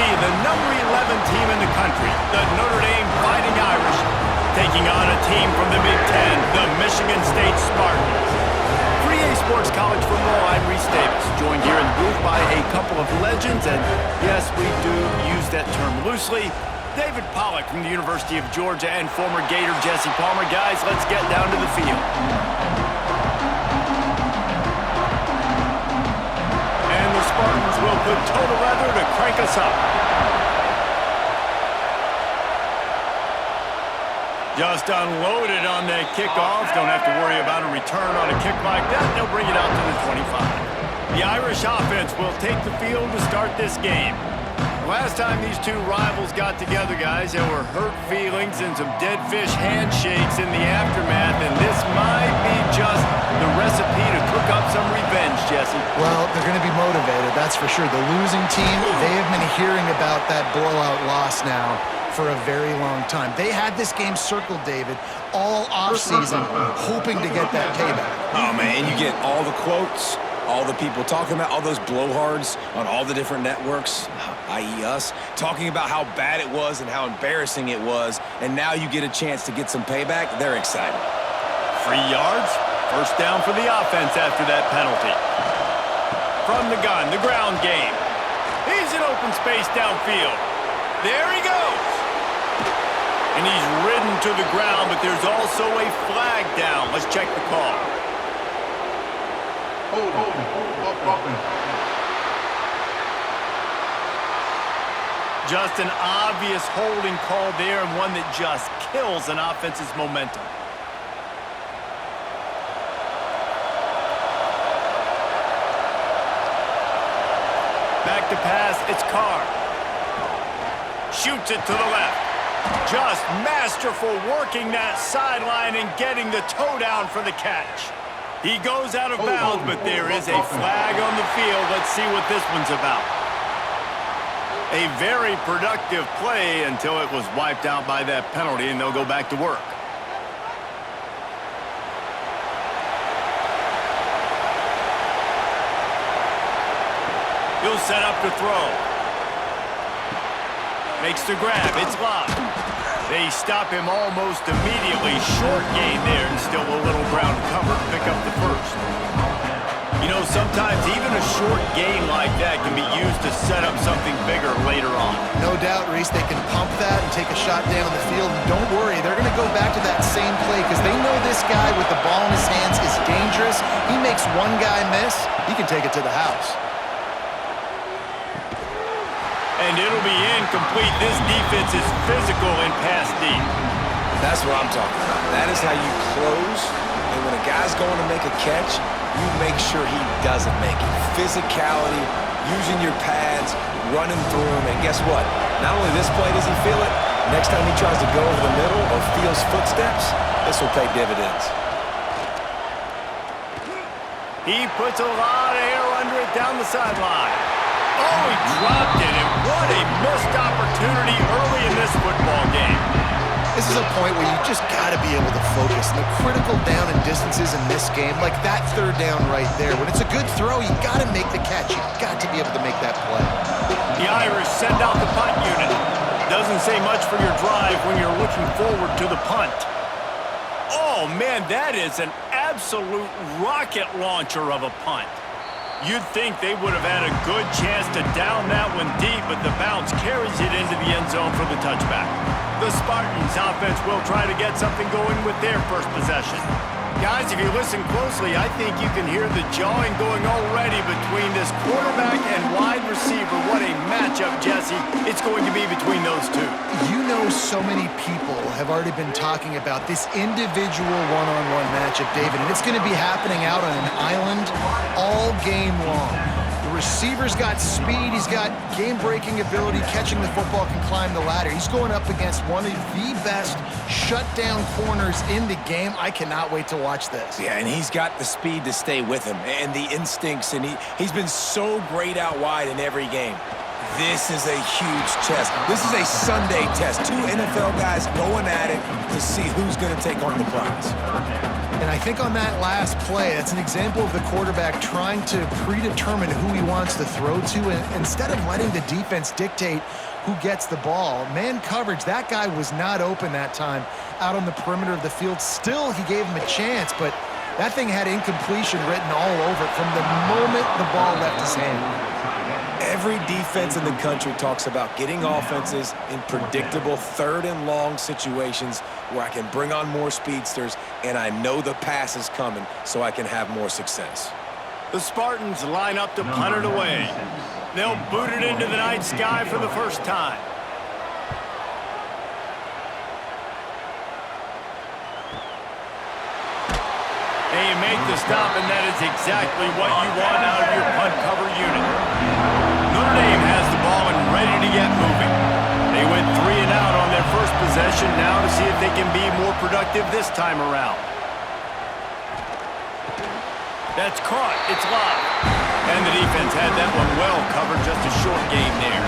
see the number 11 team in the country, the Notre Dame Fighting Irish, taking on a team from the Big Ten, the Michigan State Spartans. For EA Sports College Football, I'm Reese Davis, joined here in the booth by a couple of legends, and yes, we do use that term loosely. David Pollack from the University of Georgia and former Gator Jesse Palmer. Guys, let's get down to the field. And the Spartans will put total leather to crank us up. Just unloaded on that kickoff. Don't have to worry about a return on a kick like that. They'll bring it out to the 25. The Irish offense will take the field to start this game. Last time these two rivals got together, guys, there were hurt feelings and some dead fish handshakes in the aftermath, and this might be just the recipe to cook up some revenge, Jesse. Well, they're going to be motivated, that's for sure. The losing team, they have been hearing about that blowout loss now for a very long time. They had this game circled, David, all offseason, hoping to get that payback. Oh, man, and you get all the quotes, all the people talking about, all those blowhards on all the different networks, i.e. us, talking about how bad it was and how embarrassing it was, and now you get a chance to get some payback. They're excited. 3 yards, first down for the offense after that penalty. From the gun, the ground game. He's in open space downfield. There he goes. And he's ridden to the ground, but there's also a flag down. Let's check the call. Just an obvious holding call there, and one that just kills an offense's momentum. Back to pass, it's Carr. Shoots it to the left. Just masterful working that sideline and getting the toe down for the catch. He goes out of bounds, but there is a flag on the field. Let's see what this one's about. A very productive play until it was wiped out by that penalty, and they'll go back to work. He'll set up to throw. Makes the grab. It's locked. They stop him almost immediately. Short gain there, and still a little ground to cover to pick up the first. You know, sometimes even a short gain like that can be used to set up something bigger later on. No doubt, Reese, they can pump that and take a shot down the field. And don't worry, they're going to go back to that same play because they know this guy with the ball in his hands is dangerous. He makes one guy miss, he can take it to the house. And it'll be incomplete. This defense is physical and pass deep. That's what I'm talking about. That is how you close. And when a guy's going to make a catch, you make sure he doesn't make it. Physicality, using your pads, running through him. And guess what? Not only this play does he feel it, next time he tries to go over the middle or feels footsteps, this will pay dividends. He puts a lot of air under it down the sideline. Oh, he dropped it, and what a missed opportunity early in this football game. This is a point where you just got to be able to focus. And the critical down and distances in this game, like that third down right there, when it's a good throw, you got to make the catch. You got to be able to make that play. The Irish send out the punt unit. Doesn't say much for your drive when you're looking forward to the punt. Oh, man, that is an absolute rocket launcher of a punt. You'd think they would have had a good chance to down that one deep, but the bounce carries it into the end zone for the touchback. The Spartans offense will try to get something going with their first possession. Guys, if you listen closely, I think you can hear the jawing going already between this quarterback and wide receiver. What a matchup, Jesse, it's going to be between those two. You know, so many people have already been talking about this individual one-on-one matchup, David, and it's going to be happening out on an island all game long. The receiver's got speed, he's got game-breaking ability, catching the football, can climb the ladder. He's going up against one of the best shutdown corners in the game. I cannot wait to watch this. Yeah, and he's got the speed to stay with him and the instincts, and he's been so great out wide in every game. This is a huge test. This is a Sunday test. Two NFL guys going at it to see who's going to take on the prize. And I think on that last play, that's an example of the quarterback trying to predetermine who he wants to throw to, and instead of letting the defense dictate who gets the ball. Man coverage, that guy was not open that time out on the perimeter of the field. Still, he gave him a chance, but that thing had incompletion written all over it from the moment the ball left his hand. Every defense in the country talks about getting offenses in predictable third and long situations where I can bring on more speedsters and I know the pass is coming so I can have more success. The Spartans line up to punt it away. They'll boot it into the night sky for the first time. And you make the stop, and that is exactly what you want out of your punt cover unit. Notre Dame has the ball and ready to get moving. They went 3 and out on their first possession, now to see if they can be more productive this time around. That's caught. It's live. And the defense had that one well covered, just a short game there.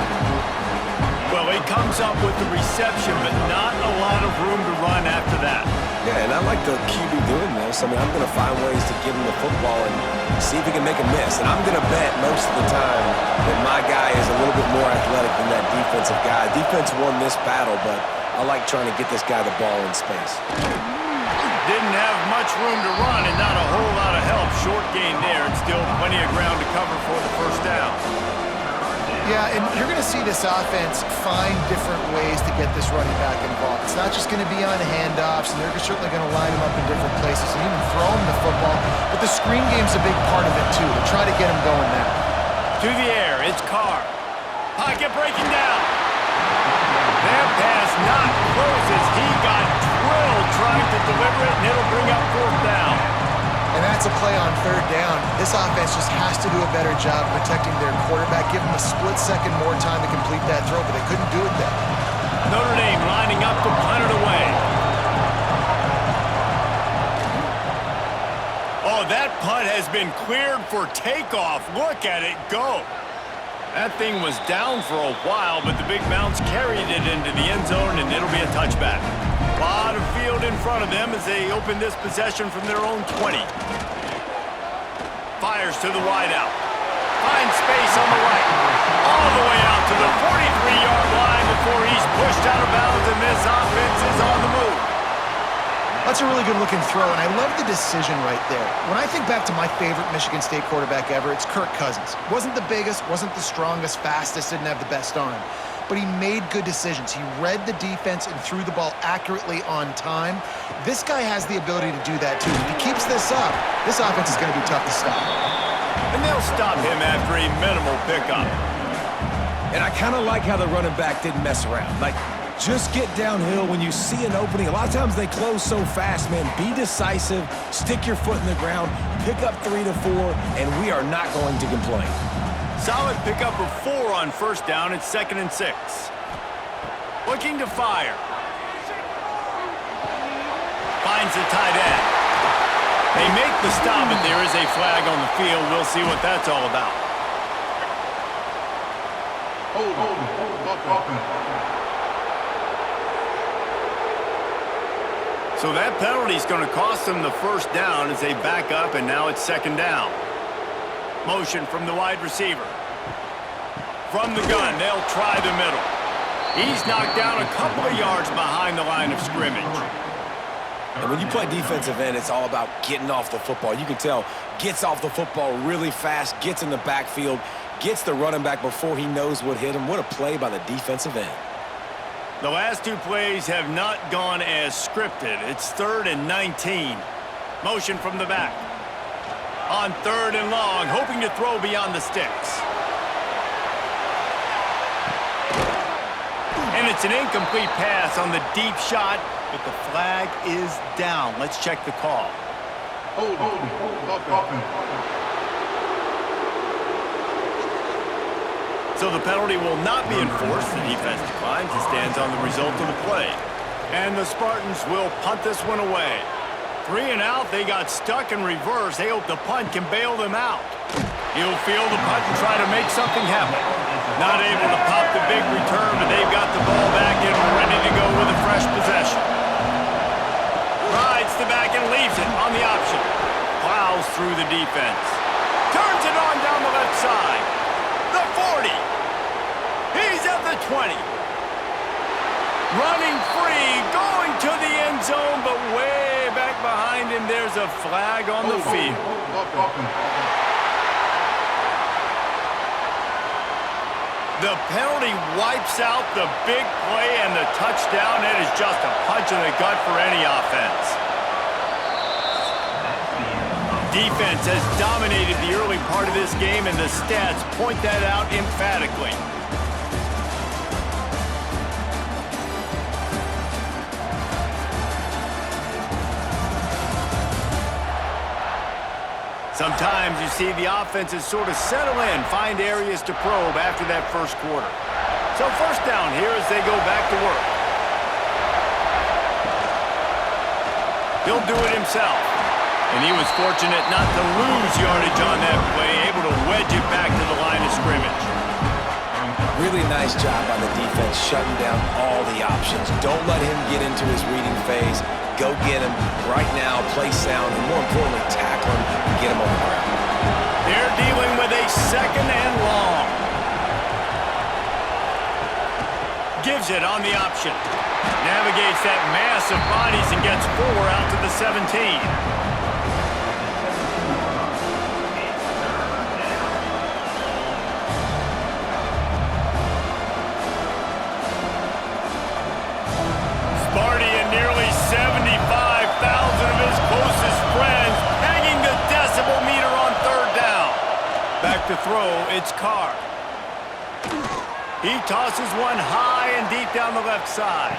Well, he comes up with the reception, but not a lot of room to run after that. Yeah, and I like the QB doing this. I mean, I'm going to find ways to give him the football and see if he can make a miss. And I'm going to bet most of the time that my guy is a little bit more athletic than that defensive guy. Defense won this battle, but I like trying to get this guy the ball in space. Didn't have much room to run and not a whole lot of help. Short gain there and still plenty of ground to cover for the first down. Yeah, and you're going to see this offense find different ways to get this running back involved. It's not just going to be on handoffs, and they're certainly going to line him up in different places and even throw him the football. But the screen game's a big part of it, too, to try to get him going now. To the air, it's Carr. Pocket breaking down. That pass not closes. He got drilled trying to deliver it, and it'll bring up fourth down. And that's a play on third down. This offense just has to do a better job protecting their quarterback, give him a split second more time to complete that throw, but they couldn't do it there. Notre Dame lining up to punt it away. Oh, that punt has been cleared for takeoff. Look at it go. That thing was down for a while, but the big mounts carried it into the end zone, and it'll be a touchback. A lot of field in front of them as they open this possession from their own 20. Fires to the wideout. Finds space on the right. All the way out to the 43-yard line before he's pushed out of bounds, and this offense is on the move. That's a really good-looking throw, and I love the decision right there. When I think back to my favorite Michigan State quarterback ever, it's Kirk Cousins. Wasn't the biggest, wasn't the strongest, fastest, didn't have the best arm. But he made good decisions. He read the defense and threw the ball accurately on time. This guy has the ability to do that, too. If he keeps this up, this offense is going to be tough to stop. And they'll stop him after a minimal pickup. And I kind of like how the running back didn't mess around. Like, just get downhill when you see an opening. A lot of times they close so fast, man. Be decisive, stick your foot in the ground, pick up 3 to 4, and we are not going to complain. Solid pickup of 4 on first down. It's 2nd and 6. Looking to fire. Finds the tight end. They make the stop, but there is a flag on the field. We'll see what that's all about. So that penalty is going to cost them the first down as they back up, and now it's 2nd down. Motion from the wide receiver. From the gun, they'll try the middle. He's knocked down a couple of yards behind the line of scrimmage. And when you play defensive end, it's all about getting off the football. You can tell, gets off the football really fast, gets in the backfield, gets the running back before he knows what hit him. What a play by the defensive end. The last 2 plays have not gone as scripted. It's 3rd and 19. Motion from the back. On 3rd and long, hoping to throw beyond the sticks. And it's an incomplete pass on the deep shot, but the flag is down. Let's check the call. So the penalty will not be enforced. The defense declines and stands on the result of the play. And the Spartans will punt this one away. 3 and out, they got stuck in reverse. They hope the punt can bail them out. He'll field the punt and try to make something happen. Not able to pop the big return, but they've got the ball back and ready to go with a fresh possession. Rides the back and leads. Leaves it on the option. Plows through the defense. Turns it on down the left side. The 40. He's at the 20. Running free, going to the end zone, but way back behind him, there's a flag on the field. The penalty wipes out the big play and the touchdown. It is just a punch in the gut for any offense. Defense has dominated the early part of this game, and the stats point that out emphatically. Sometimes you see the offenses sort of settle in, find areas to probe after that first quarter. So first down here as they go back to work. He'll do it himself. And he was fortunate not to lose yardage on that play, able to wedge it back to the line of scrimmage. Really nice job by the defense shutting down all the options. Don't let him get into his reading phase. Go get him right now, play sound, and more importantly, tackle him and get him on the ground. They're dealing with a second and long. Gives it on the option. Navigates that mass of bodies and gets 4 out to the 17. Nearly 75,000 of his closest friends pegging the decibel meter on third down. Back to throw, it's Carr. He tosses one high and deep down the left side.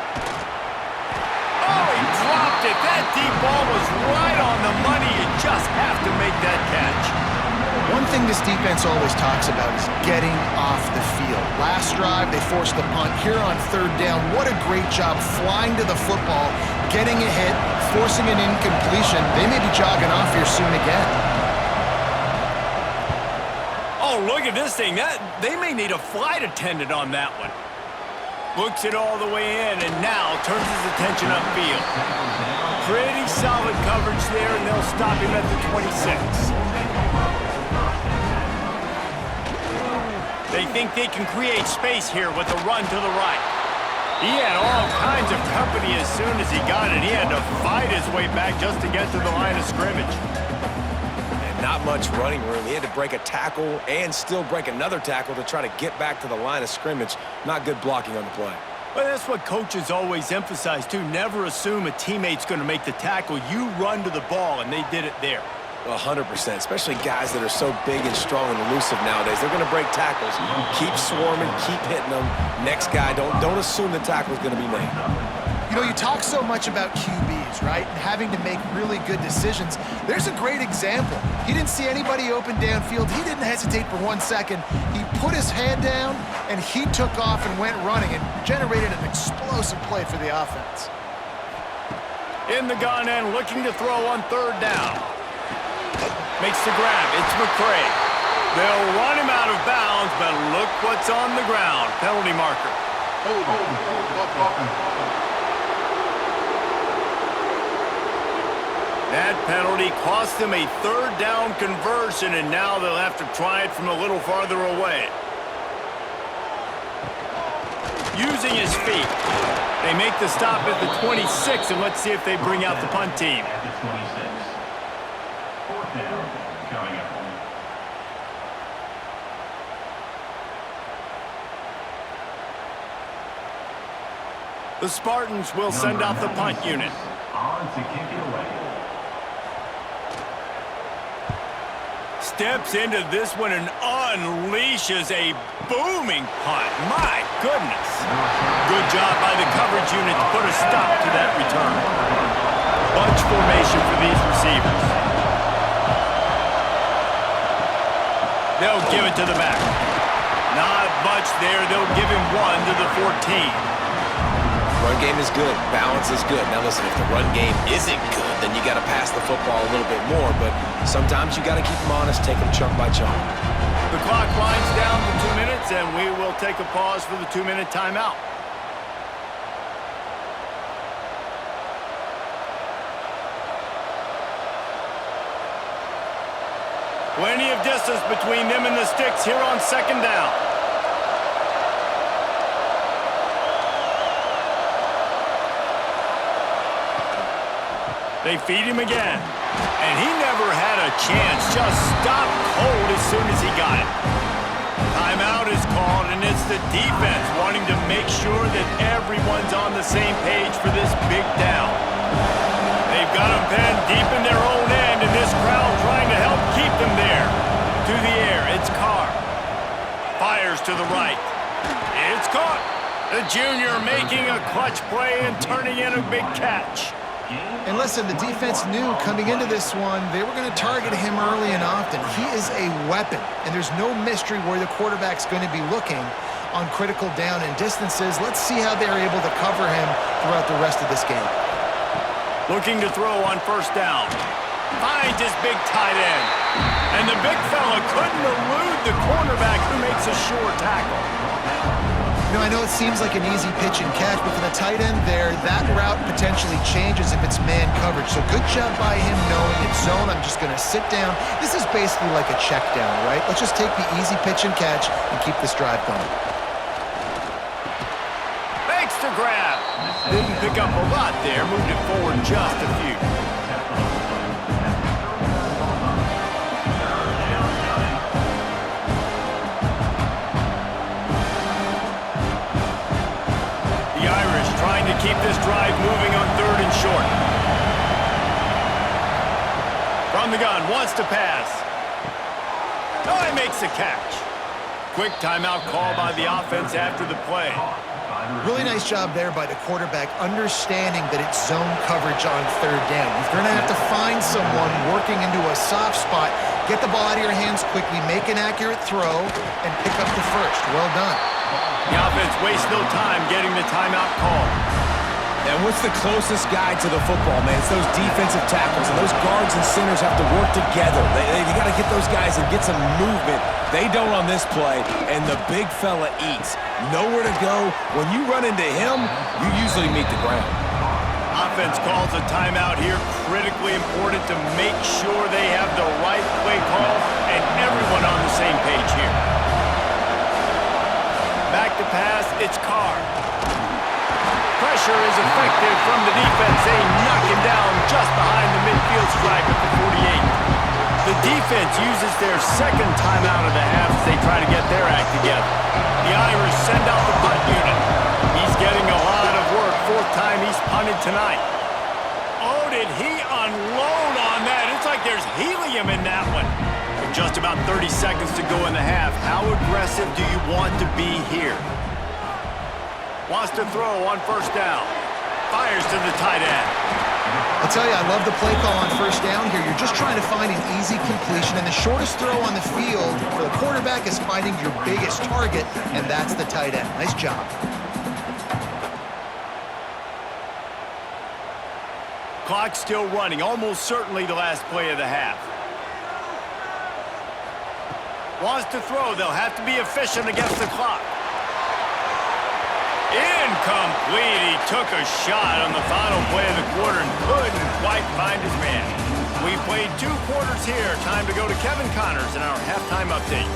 Oh, he dropped it. That deep ball was right on the money. You just have to make that catch. One thing this defense always talks about is getting off the field. Last drive, they forced the punt. Here on third down, what a great job flying to the football, getting a hit, forcing an incompletion. They may be jogging off here soon again. Oh, look at this thing. They may need a flight attendant on that one. Looks it all the way in and now turns his attention upfield. Pretty solid coverage there, and they'll stop him at the 26. They think they can create space here with a run to the right. He had all kinds of company as soon as he got it. He had to fight his way back just to get to the line of scrimmage. And not much running room. He had to break a tackle and still break another tackle to try to get back to the line of scrimmage. Not good blocking on the play. Well, that's what coaches always emphasize, too. Never assume a teammate's going to make the tackle. You run to the ball, and they did it there. 100%, especially guys that are so big and strong and elusive nowadays. They're going to break tackles. Keep swarming, keep hitting them. Next guy, don't assume the tackle's going to be made. You know, you talk so much about QBs, right? And having to make really good decisions. There's a great example. He didn't see anybody open downfield. He didn't hesitate for 1 second. He put his head down, and he took off and went running and generated an explosive play for the offense. In the gun and looking to throw on third down. Makes the grab. It's McCray. They'll run him out of bounds, but look what's on the ground. Penalty marker. That penalty cost them a third down conversion, and now they'll have to try it from a little farther away. Using his feet. They make the stop at the 26, and let's see if they bring out the punt team. The Spartans will send out the punt unit. Steps into this one and unleashes a booming punt. My goodness. Good job by the coverage unit to put a stop to that return. Bunch formation for these receivers. They'll give it to the back. Not much there. They'll give him one to the 14. Run game is good. Balance is good. Now listen, if the run game isn't good, then you got to pass the football a little bit more. But sometimes you got to keep them honest, take them chunk by chunk. The clock winds down to 2 minutes, and we will take a pause for the 2-minute timeout. Plenty of distance between them and the sticks here on second down. They feed him again. And he never had a chance. Just stopped cold as soon as he got it. Timeout is called, and it's the defense wanting to make sure that everyone's on the same page for this big down. They've got them penned deep in their own end, and this crowd trying to help keep them there. To the air, it's Carr. Fires to the right. It's caught. The junior making a clutch play and turning in a big catch. And listen, the defense knew coming into this one, they were going to target him early and often. He is a weapon, and there's no mystery where the quarterback's going to be looking on critical down and distances. Let's see how they're able to cover him throughout the rest of this game. Looking to throw on first down. Finds his big tight end. And the big fella couldn't elude the cornerback who makes a sure tackle. You know, I know it seems like an easy pitch and catch, but for the tight end there, that route potentially changes if it's man coverage. So good job by him knowing it's zone. I'm just going to sit down. This is basically like a check down, right? Let's just take the easy pitch and catch and keep this drive going. Makes the grab. Didn't pick up a lot there. Moved it forward just a few. Trying to keep this drive moving on third and short. From the gun, wants to pass. Oh, he makes the catch. Quick timeout call by the offense after the play. Really nice job there by the quarterback, understanding that it's zone coverage on third down. You're going to have to find someone working into a soft spot, get the ball out of your hands quickly, make an accurate throw, and pick up the first. Well done. The offense wastes no time getting the timeout call. And what's the closest guy to the football, man? It's those defensive tackles, and those guards and centers have to work together. They got to get those guys and get some movement. They don't on this play, and the big fella eats. Nowhere to go. When you run into him, you usually meet the ground. Offense calls a timeout here. Critically important to make sure they have the right play call and everyone on the same page here. Back to pass, it's Carr. Pressure is effective from the defense. They knock him down just behind the midfield stripe at the 48. The defense uses their second timeout of the half as they try to get their act together. The Irish send out the punt unit. He's getting a lot of work. Fourth time he's punted tonight. Oh, did he unload on that? It's like there's helium in that one. With just about 30 seconds to go in the half, how aggressive do you want to be here? Wants to throw on first down. Fires to the tight end. I'll tell you, I love the play call on first down here. You're just trying to find an easy completion, and the shortest throw on the field for the quarterback is finding your biggest target, and that's the tight end. Nice job. Clock still running, almost certainly the last play of the half. Wants to throw. They'll have to be efficient against the clock. Incomplete. He took a shot on the final play of the quarter and couldn't quite find his man. We played 2 quarters here. Time to go to Kevin Connors in our halftime update.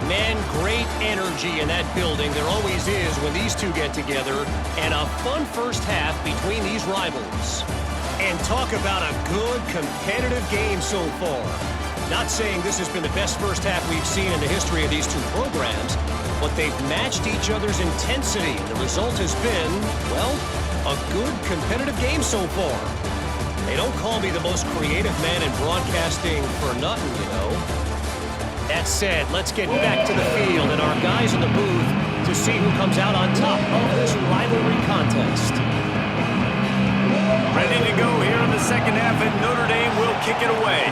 Man, great energy in that building. There always is when these two get together. And a fun first half between these rivals. And talk about a good competitive game so far. Not saying this has been the best first half we've seen in the history of these two programs, but they've matched each other's intensity. The result has been, well, a good competitive game so far. They don't call me the most creative man in broadcasting for nothing, you know. That said, let's get back to the field and our guys in the booth to see who comes out on top of this rivalry contest. Ready to go here in the second half, and Notre Dame will kick it away.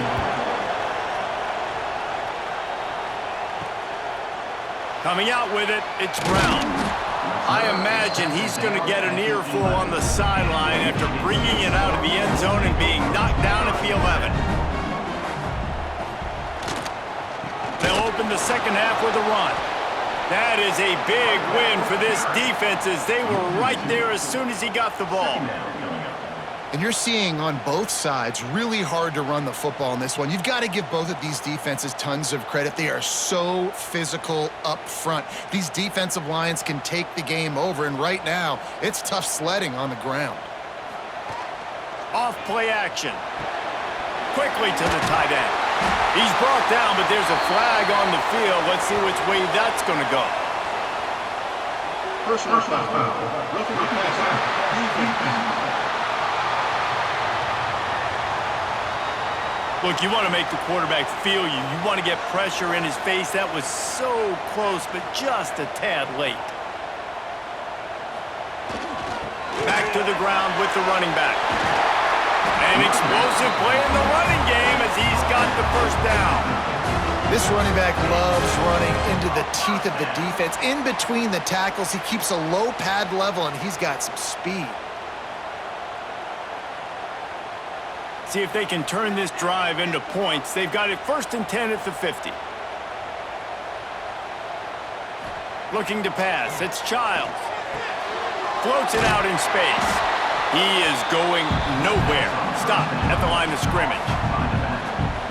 Coming out with it, it's Brown. I imagine he's going to get an earful on the sideline after bringing it out of the end zone and being knocked down at the 11. They'll open the second half with a run. That is a big win for this defense as they were right there as soon as he got the ball. And you're seeing on both sides really hard to run the football in this one. You've got to give both of these defenses tons of credit. They are so physical up front. These defensive lines can take the game over, and right now, it's tough sledding on the ground. Off play action. Quickly to the tight end. He's brought down, but there's a flag on the field. Let's see which way that's going to go. Personal foul. Roughing the pass. Look, you want to make the quarterback feel you. You want to get pressure in his face. That was so close, but just a tad late. Back to the ground with the running back. An explosive play in the running game as he's got the first down. This running back loves running into the teeth of the defense. In between the tackles, he keeps a low pad level, and he's got some speed. See if they can turn this drive into points. They've got it 1st and 10 at the 50. Looking to pass. It's Chiles. Floats it out in space. He is going nowhere. Stop at the line of scrimmage.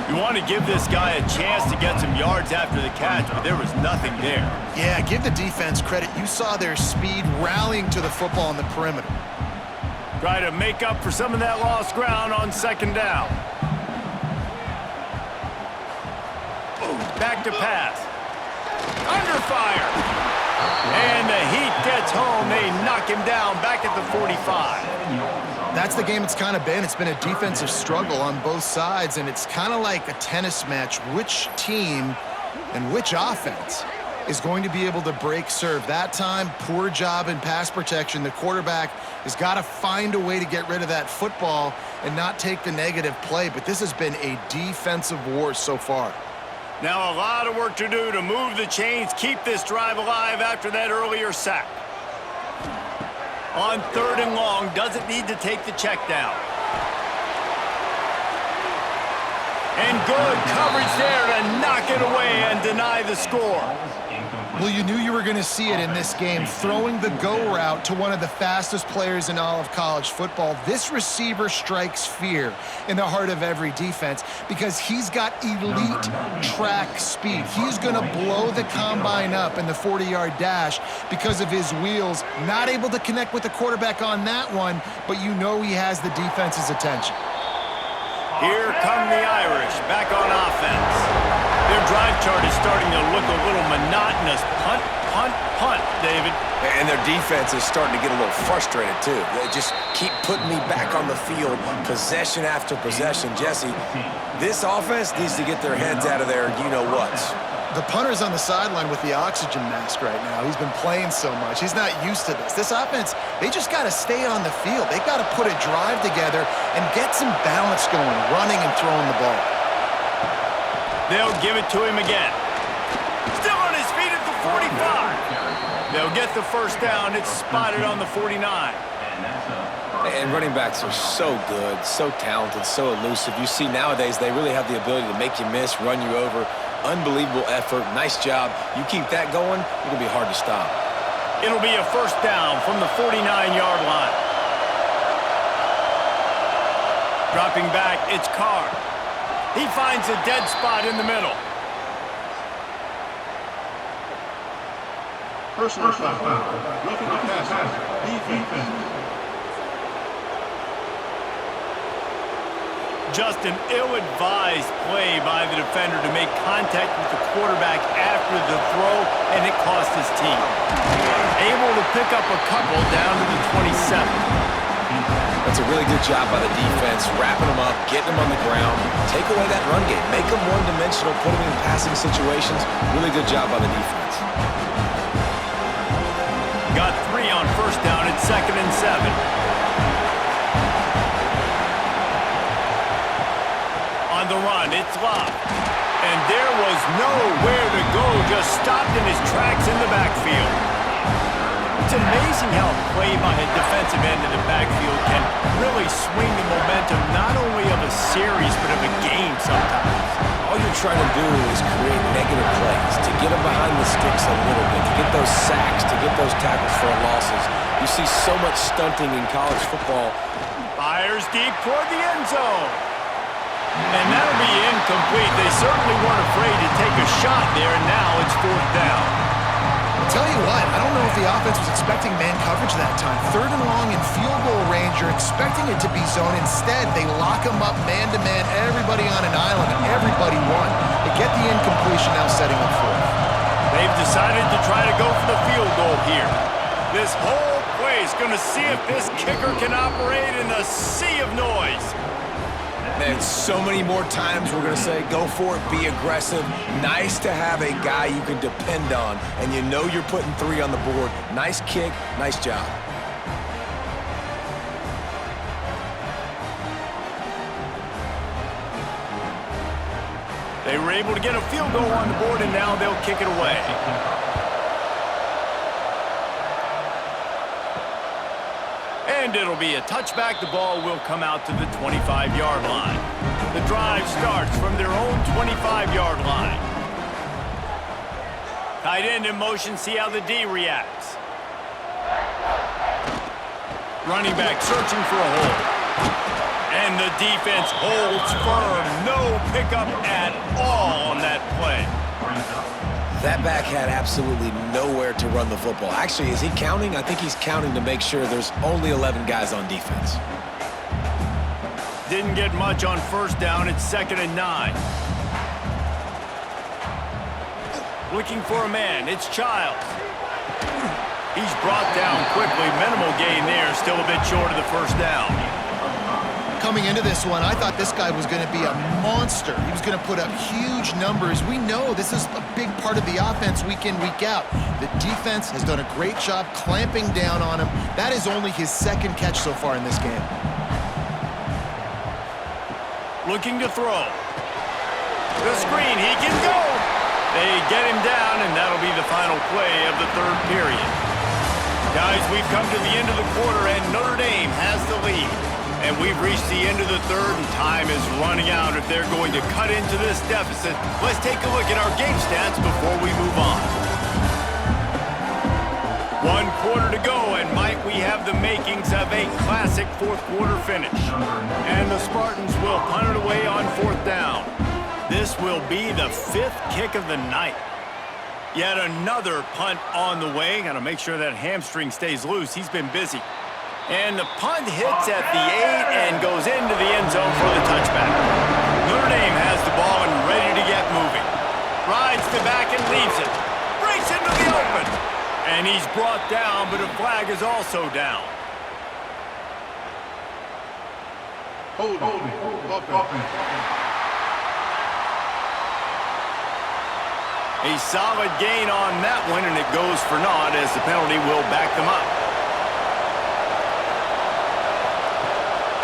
You want to give this guy a chance to get some yards after the catch, but there was nothing there. Yeah, give the defense credit. You saw their speed rallying to the football on the perimeter. Try to make up for some of that lost ground on 2nd down. Back to pass. Under fire. And the Heat gets home. They knock him down back at the 45. That's the game it's kind of been. It's been a defensive struggle on both sides, and it's kind of like a tennis match. Which team and which offense is going to be able to break serve? That time, poor job in pass protection. The quarterback has got to find a way to get rid of that football and not take the negative play, but this has been a defensive war so far. Now a lot of work to do to move the chains, keep this drive alive after that earlier sack. On 3rd and long, doesn't need to take the check down. And good coverage there to knock it away and deny the score. Well, you knew you were going to see it in this game, throwing the go route to one of the fastest players in all of college football. This receiver strikes fear in the heart of every defense because he's got elite track speed. He's going to blow the combine up in the 40-yard dash because of his wheels. Not able to connect with the quarterback on that one, but you know he has the defense's attention. Here come the Irish, back on offense. Their drive chart is starting to look a little monotonous. Punt, punt, punt, David. And their defense is starting to get a little frustrated, too. They just keep putting me back on the field, possession after possession. Jesse, this offense needs to get their heads out of their you-know-whats. The punter's on the sideline with the oxygen mask right now. He's been playing so much. He's not used to this. This offense, they just got to stay on the field. They've got to put a drive together and get some balance going, running and throwing the ball. They'll give it to him again. Still on his feet at the 45. They'll get the first down. It's spotted on the 49. And running backs are so good, so talented, so elusive. You see nowadays they really have the ability to make you miss, run you over. Unbelievable effort. Nice job. You keep that going, it's going to be hard to stop. It'll be a first down from the 49-yard line. Dropping back, it's Carr. He finds a dead spot in the middle. Personal foul. Roughing the pass. Defense. Just an ill-advised play by the defender to make contact with the quarterback after the throw, and it cost his team. Able to pick up a couple down to the 27. That's a really good job by the defense, wrapping them up, getting them on the ground, take away that run game, make them one-dimensional, put them in passing situations. Really good job by the defense. Got 3 on first down at 2nd and 7. On the run, it's Love. And there was nowhere to go, just stopped in his tracks in the backfield. It's amazing how a play by a defensive end in the backfield can really swing the momentum not only of a series, but of a game sometimes. All you're trying to do is create negative plays, to get them behind the sticks a little bit, to get those sacks, to get those tackles for losses. You see so much stunting in college football. Fires deep toward the end zone. And that'll be incomplete. They certainly weren't afraid to take a shot there, and now it's 4th down. I'll tell you what, I don't know if the offense was expecting man coverage that time. 3rd and long in field goal range, you're expecting it to be zone. Instead, they lock them up man-to-man, everybody on an island, and everybody won. They get the incompletion, now setting up 4th. They've decided to try to go for the field goal here. This whole play is going to see if this kicker can operate in a sea of noise. Man, so many more times we're going to say, go for it, be aggressive. Nice to have a guy you can depend on, and you know you're putting 3 on the board. Nice kick, nice job. They were able to get a field goal on the board, and now they'll kick it away. And it'll be a touchback. The ball will come out to the 25-yard line. The drive starts from their own 25-yard line. Tight end in motion, see how the D reacts. Running back searching for a hole. And the defense holds firm. No pickup at all on that play. That back had absolutely nowhere to run the football. Actually, is he counting? I think he's counting to make sure there's only 11 guys on defense. Didn't get much on 1st down. It's 2nd and 9. Looking for a man. It's Chiles. He's brought down quickly. Minimal gain there. Still a bit short of the 1st down. Coming into this one, I thought this guy was going to be a monster. He was going to put up huge numbers. We know this is a big part of the offense week in, week out. The defense has done a great job clamping down on him. That is only his 2nd catch so far in this game. Looking to throw. The screen, he can go. They get him down, and that'll be the final play of the 3rd period. Guys, we've come to the end of the quarter, and Notre Dame has the lead. And we've reached the end of the 3rd, and time is running out if they're going to cut into this deficit. Let's take a look at our game stats before we move on. 1 quarter to go, and might we have the makings of a classic 4th quarter finish. And the Spartans will punt it away on 4th down. This will be the 5th kick of the night. Yet another punt on the way. Got to make sure that hamstring stays loose. He's been busy. And the punt hits at the 8 and goes into the end zone for the touchback. Notre Dame has the ball and ready to get moving. Rides to back and leaves it. Breaks into the open. And he's brought down, but a flag is also down. Holding. Offense. A solid gain on that one, and it goes for naught as the penalty will back them up.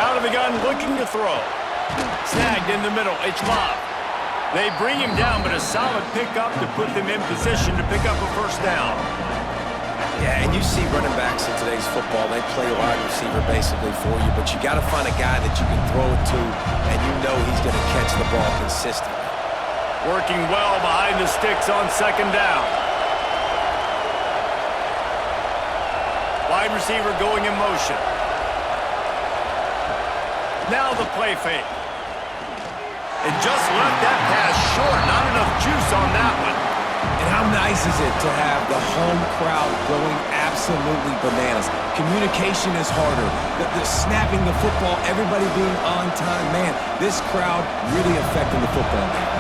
Out of the gun, looking to throw. Snagged in the middle, it's Lob. They bring him down, but a solid pickup to put them in position to pick up a 1st down. Yeah, and you see running backs in today's football, they play wide receiver basically for you, but you got to find a guy that you can throw it to, and you know he's going to catch the ball consistently. Working well behind the sticks on 2nd down. Wide receiver going in motion. Now the play fake. And just left that pass short. Not enough juice on that one. And how nice is it to have the home crowd going absolutely bananas? Communication is harder. The snapping the football, everybody being on time. Man, this crowd really affecting the football game.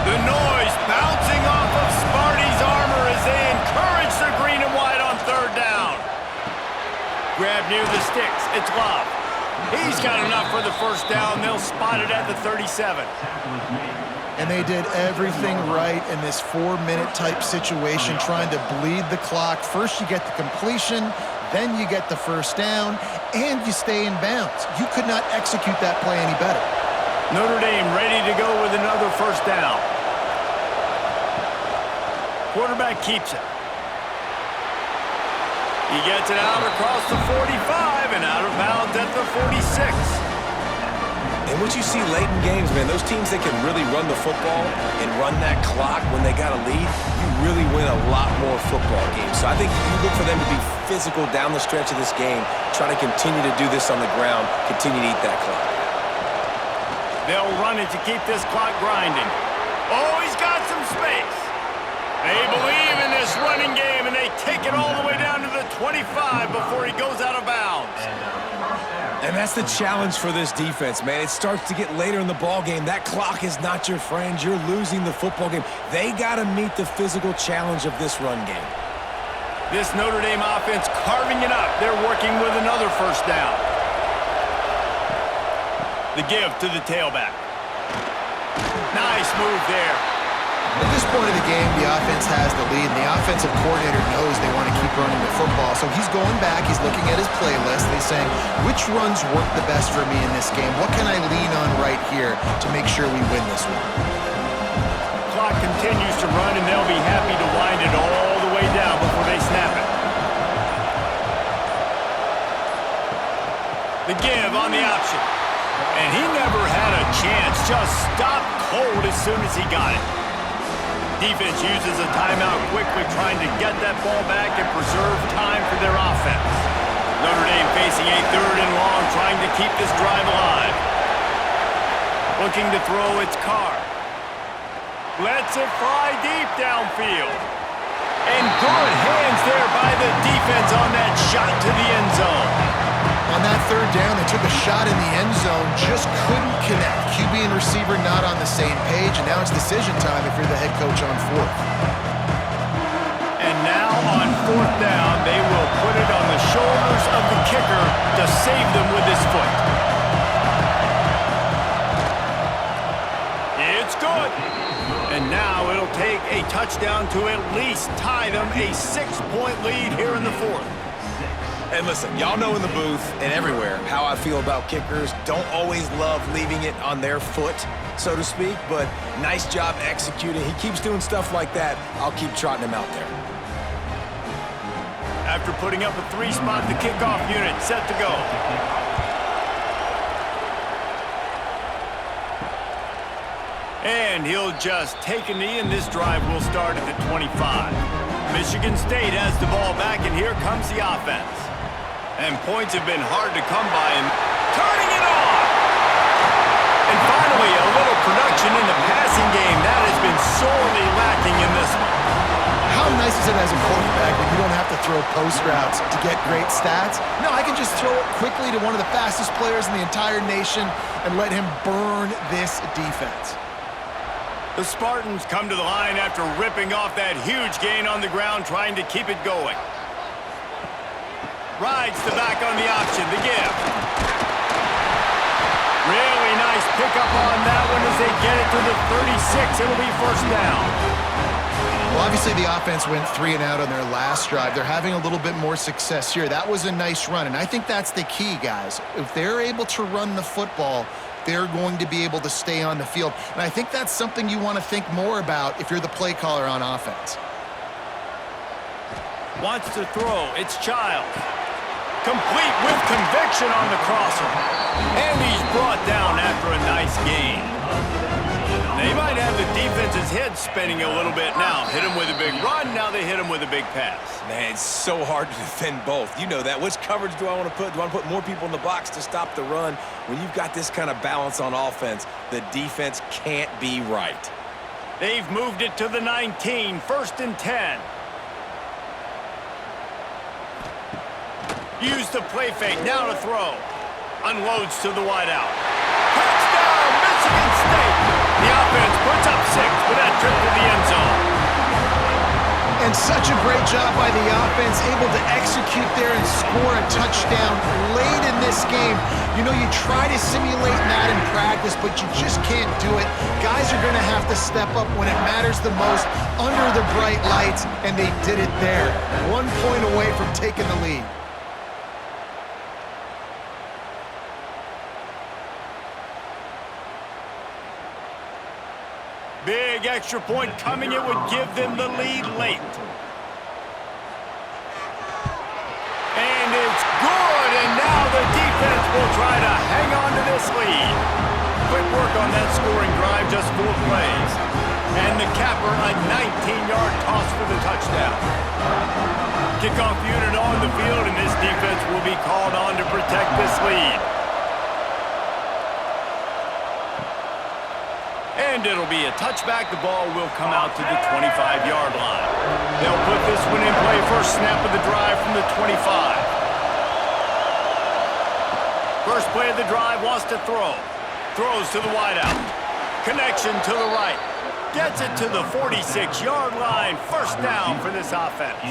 The noise bouncing off of Sparty's armor as they encourage the green and white on 3rd down. Grab near the sticks. It's Lob. He's got enough for the 1st down. They'll spot it at the 37. And they did everything right in this 4-minute type situation, trying to bleed the clock. First you get the completion, then you get the 1st down, and you stay in bounds. You could not execute that play any better. Notre Dame ready to go with another 1st down. Quarterback keeps it. He gets it out across the 45 and out of bounds at the 46. And what you see late in games, man, those teams that can really run the football and run that clock when they got a lead, you really win a lot more football games. So I think you look for them to be physical down the stretch of this game, try to continue to do this on the ground, continue to eat that clock. They'll run it to keep this clock grinding. Oh, he's got some space. They believe in this running game, and they take it all the way down to the 25 before he goes out of bounds. And that's the challenge for this defense, man. It starts to get later in the ball game. That clock is not your friend. You're losing the football game. They got to meet the physical challenge of this run game. This Notre Dame offense carving it up. They're working with another first down. The give to the tailback. Nice move there. At this point of the game, the offense has the lead, and the offensive coordinator knows they want to keep running the football. So he's going back, he's looking at his playlist, and he's saying, which runs work the best for me in this game? What can I lean on right here to make sure we win this one? Clock continues to run, and they'll be happy to wind it all the way down before they snap it. The give on the option. And he never had a chance, just stopped cold as soon as he got it. Defense uses a timeout quickly, trying to get that ball back and preserve time for their offense. Notre Dame facing a 3rd and long, trying to keep this drive alive. Looking to throw, it's Carr. Lets it fly deep downfield. And good hands there by the defense on that shot to the end zone. On that 3rd down, they took a shot in the end zone, just couldn't connect. QB and receiver not on the same page, and now it's decision time if you're the head coach on 4th. And now on 4th down, they will put it on the shoulders of the kicker to save them with his foot. It's good. And now it'll take a touchdown to at least tie them a 6-point lead here in the 4th. And listen, y'all know in the booth and everywhere how I feel about kickers. Don't always love leaving it on their foot, so to speak, but nice job executing. He keeps doing stuff like that. I'll keep trotting him out there. After putting up a 3-spot, the kickoff unit set to go. And he'll just take a knee, and this drive will start at the 25. Michigan State has the ball back, and here comes the offense. And points have been hard to come by, and turning it on! And finally, a little production in the passing game. That has been sorely lacking in this one. How nice is it as a quarterback when you don't have to throw post routes to get great stats? No, I can just throw it quickly to one of the fastest players in the entire nation and let him burn this defense. The Spartans come to the line after ripping off that huge gain on the ground, trying to keep it going. Rides the back on the option, the give. Really nice pickup on that one as they get it to the 36. It'll be first down. Well, obviously the offense went 3 and out on their last drive. They're having a little bit more success here. That was a nice run, and I think that's the key, guys. If they're able to run the football, they're going to be able to stay on the field. And I think that's something you want to think more about if you're the play caller on offense. Wants to throw. It's Chiles. Complete with conviction on the crosser. And he's brought down after a nice gain. They might have the defense's head spinning a little bit now. Hit him with a big run, now they hit him with a big pass. Man, it's so hard to defend both. You know that. Which coverage do I want to put? Do I want to put more people in the box to stop the run? When you've got this kind of balance on offense, the defense can't be right. They've moved it to the 19, 1st and 10. Use the play fake, now to throw. Unloads to the wideout. Touchdown, Michigan State! The offense puts up 6 with that trip to the end zone. And such a great job by the offense, able to execute there and score a touchdown late in this game. You know, you try to simulate that in practice, but you just can't do it. Guys are going to have to step up when it matters the most under the bright lights, and they did it there. 1 point away from taking the lead. Big extra point coming. It would give them the lead late. And it's good, and now the defense will try to hang on to this lead. Quick work on that scoring drive, just 4 plays. And the capper, a 19-yard toss for the touchdown. Kickoff unit on the field, and this defense will be called on to protect this lead. And it'll be a touchback. The ball will come out to the 25-yard line. They'll put this one in play. First snap of the drive from the 25. First play of the drive, wants to throw. Throws to the wideout. Connection to the right. Gets it to the 46-yard line. First down for this offense.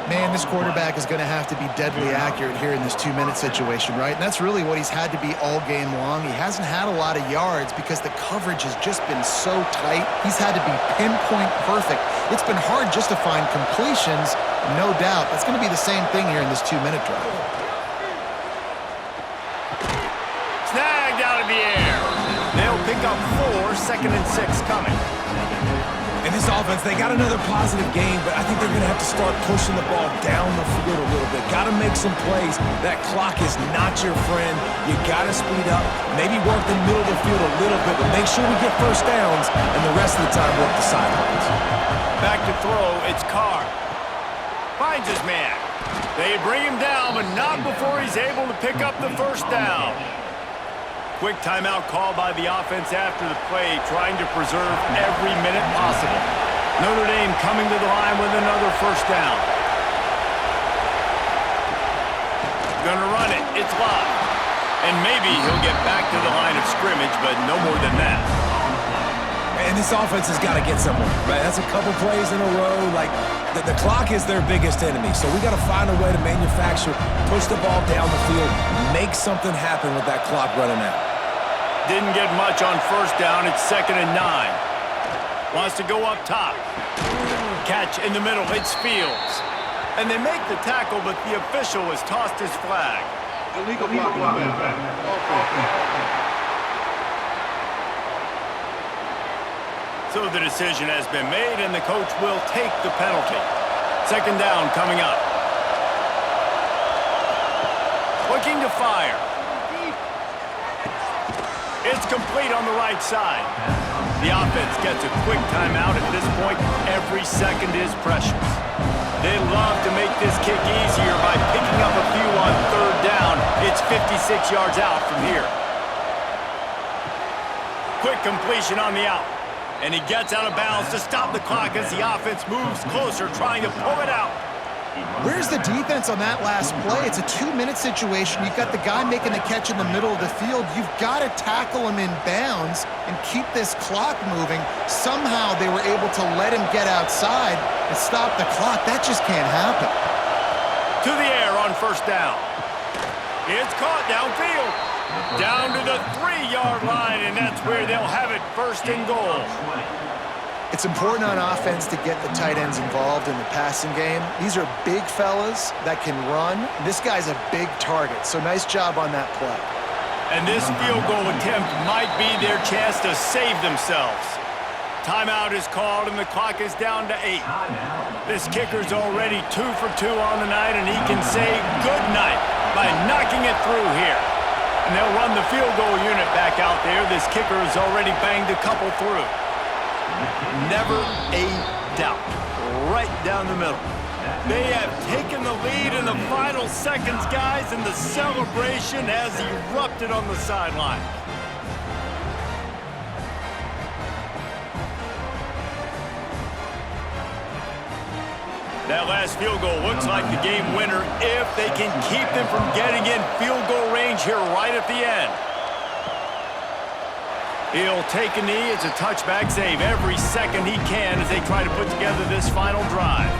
Man, this quarterback is going to have to be deadly accurate here in this 2-minute situation, right? And that's really what he's had to be all game long. He hasn't had a lot of yards because the coverage has just been so tight. He's had to be pinpoint perfect. It's been hard just to find completions, no doubt. That's going to be the same thing here in this 2-minute drive. Snagged out of the air. They'll pick up 4, 2nd and 6 coming. In this offense, they got another positive game, but I think they're going to have to start pushing the ball down the field a little bit. Got to make some plays. That clock is not your friend. You got to speed up, maybe work the middle of the field a little bit, but make sure we get first downs, and the rest of the time work the sidelines. Back to throw, it's Carr. Finds his man. They bring him down, but not before he's able to pick up the first down. Quick timeout call by the offense after the play, trying to preserve every minute possible. Notre Dame coming to the line with another first down. Gonna run it. It's live. And maybe he'll get back to the line of scrimmage, but no more than that. And this offense has got to get somewhere, right? That's a couple plays in a row. Like, the clock is their biggest enemy, so we got to find a way to manufacture, push the ball down the field, make something happen with that clock running out. Didn't get much on first down. It's 2nd and 9. Wants to go up top. Catch in the middle. It's Fields. And they make the tackle, but the official has tossed his flag. Illegal blocking. So the decision has been made, and the coach will take the penalty. 2nd down coming up. Looking to fire. It's complete on the right side. The offense gets a quick timeout. At this point, every second is precious. They love to make this kick easier by picking up a few on 3rd down. It's 56 yards out from here. Quick completion on the out. And he gets out of bounds to stop the clock as the offense moves closer, trying to pull it out. Where's the defense on that last play? It's a 2-minute situation. You've got the guy making the catch in the middle of the field. You've got to tackle him in bounds and keep this clock moving. Somehow they were able to let him get outside and stop the clock. That just can't happen. To the air on first down. It's caught downfield. Down to the 3-yard line, and that's where they'll have it, 1st and goal. It's important on offense to get the tight ends involved in the passing game. These are big fellas that can run. This guy's a big target, so nice job on that play. And this field goal attempt might be their chance to save themselves. Timeout is called, and the clock is down to 8. This kicker's already 2 for 2 on the night, and he can say good night by knocking it through here. And they'll run the field goal unit back out there. This kicker has already banged a couple through. Never a doubt. Right down the middle. They have taken the lead in the final seconds, guys, and the celebration has erupted on the sideline. That last field goal looks like the game winner if they can keep them from getting in field goal range here right at the end. He'll take a knee. It's a touchback save every second he can as they try to put together this final drive.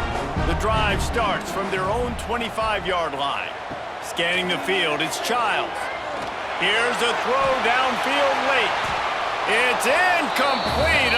The drive starts from their own 25-yard line. Scanning the field, it's Chiles. Here's a throw downfield late. It's incomplete.